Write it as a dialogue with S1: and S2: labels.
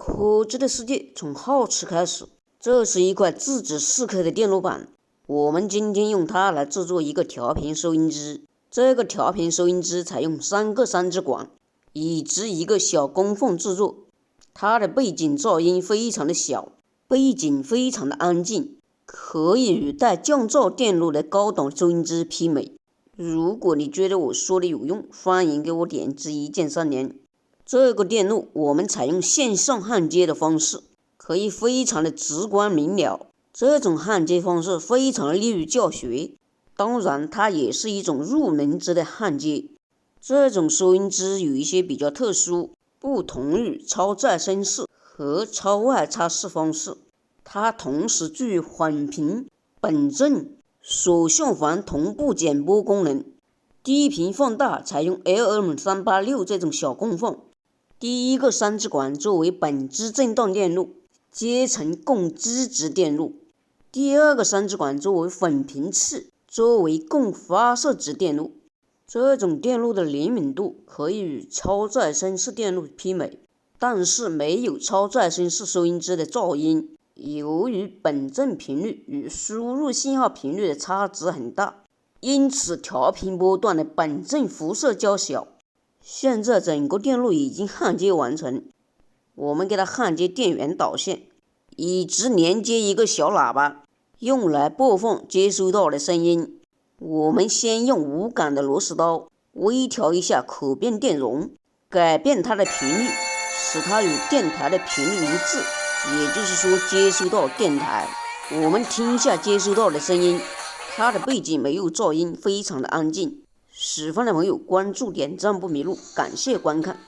S1: 可知的世界从好奇开始。这是一块自制4克的电路板，我们今天用它来制作一个调频收音机。这个调频收音机采用3个3支管以及一个小供缝制作，它的背景噪音非常的小，背景非常的安静，可以与带降噪电路的高档收音机媲美。如果你觉得我说的有用，欢迎给我点击1键3连。这个电路我们采用线上焊接的方式，可以非常的直观明了。这种焊接方式非常利于教学，当然它也是一种入门级的焊接。这种收音机有一些比较特殊，不同于超再生式和超外插式方式，它同时具有混频、本振、所相环同步减波功能。低频放大采用 LM386 这种小供缝。第一个3支管作为本支振荡电路，接成供基值电路。第二个3支管作为混频器，作为供发射值电路。这种电路的灵敏度可以与超再生式电路媲美，但是没有超再生式收音机的噪音。由于本振频率与输入信号频率的差值很大，因此调频波段的本振辐射较小。现在整个电路已经焊接完成，我们给它焊接电源导线，以及连接一个小喇叭，用来播放接收到的声音。我们先用无感的螺丝刀微调一下可变电容，改变它的频率，使它与电台的频率一致，也就是说接收到电台。我们听一下接收到的声音，它的背景没有噪音，非常的安静。喜欢的朋友关注点赞不迷路，感谢观看。